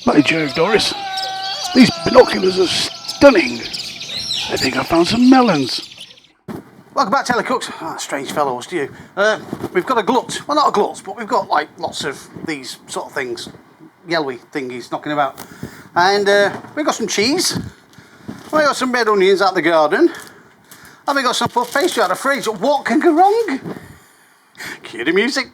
By Jove, Doris, these binoculars are stunning. I think I found some melons. Welcome back, Telecooks. Strange fellows to you. We've got a glut. Well, not a glut, but we've got like lots of these sort of things, yellowy thingies knocking about. And we've got some cheese. We've got some red onions out the garden. And we've got some puff pastry out of the fridge. What can go wrong? Cue the music.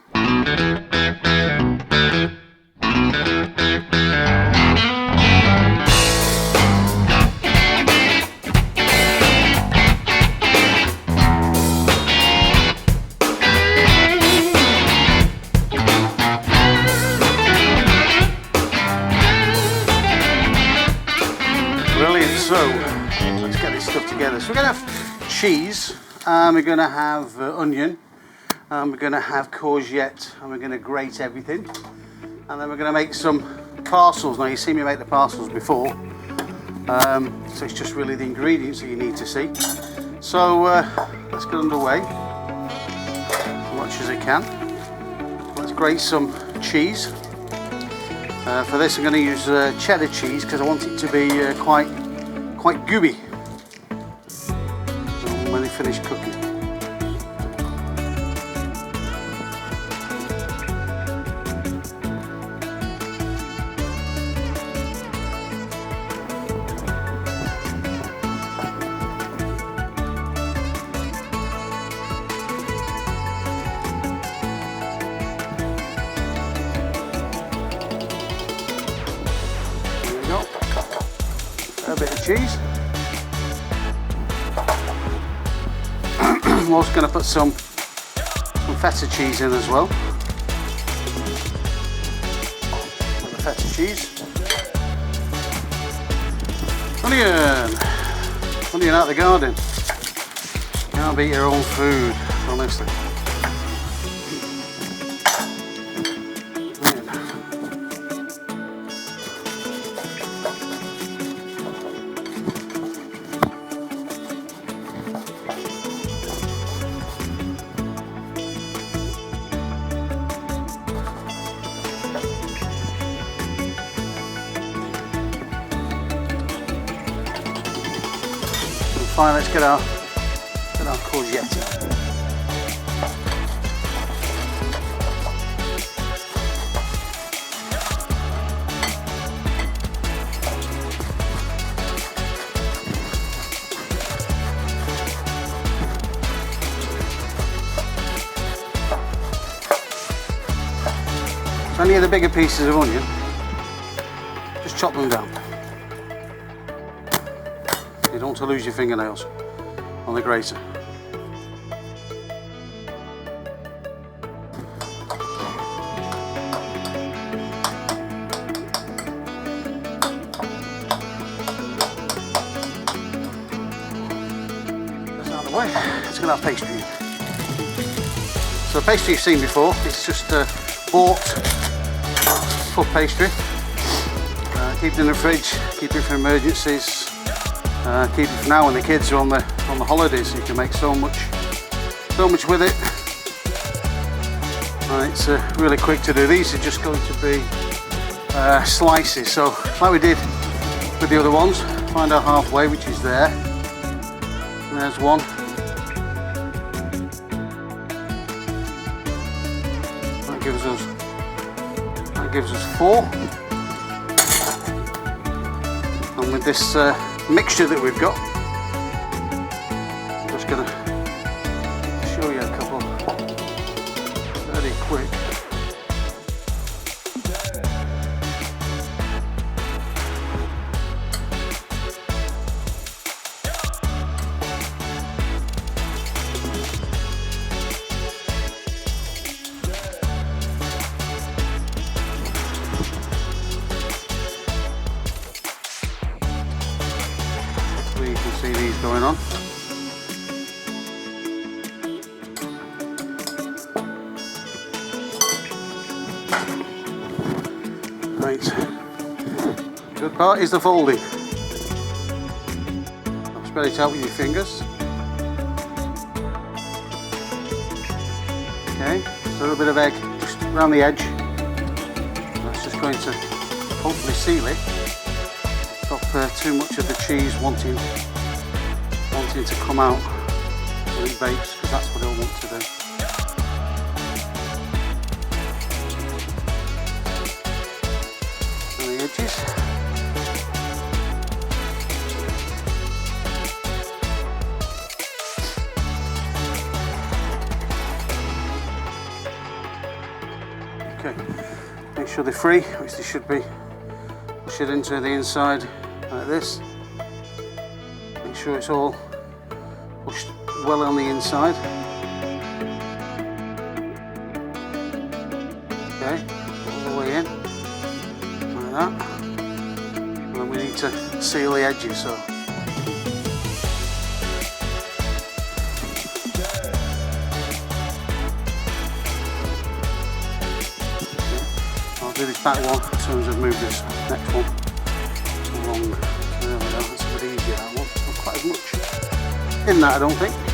Brilliant, so let's get this stuff together. So we're going to have cheese, and we're going to have onion, and we're going to have courgette, and we're going to grate everything, and then we're going to make some parcels. Now, you've seen me make the parcels before, so it's just really the ingredients that you need to see. So let's get underway as much as I can. Let's grate some cheese. For this I'm going to use cheddar cheese because I want it to be quite gooey when they finish cooking. A bit of cheese. I'm also going to put some feta cheese in as well. The feta cheese. Onion out the garden. Can't beat your own food, honestly. Fine, let's get our courgette. So any of the bigger pieces of onion, just chop them down. You don't want to lose your fingernails on the grater. That's out of the way. Let's get our pastry in. So the pastry you've seen before, it's just bought puff pastry. Keep it in the fridge, keep it for emergencies. Keep it for now when the kids are on the holidays. You can make so much with it. And it's really quick to do. These are just going to be slices. So like we did with the other ones, find our halfway, which is there. And there's one. That gives us 4. And with this mixture that we've got, I'm just going to show you a couple very quick. You can see these going on. Right, good part is the folding. Spread it out with your fingers. Okay, just a little bit of egg just around the edge. That's just going to hopefully seal it. Stop too much of the cheese wanting to come out when it bakes, because that's what it'll want to do. On the edges. Okay, make sure they're free, which they should be. Push it into the inside like this. Make sure it's all pushed well on the inside. Okay, all the way in, like that. And then we need to seal the edges. So I'll do this back one as soon as I've moved this next one along. There we go, that's a bit easier, that one. Not quite as much in that, I don't think.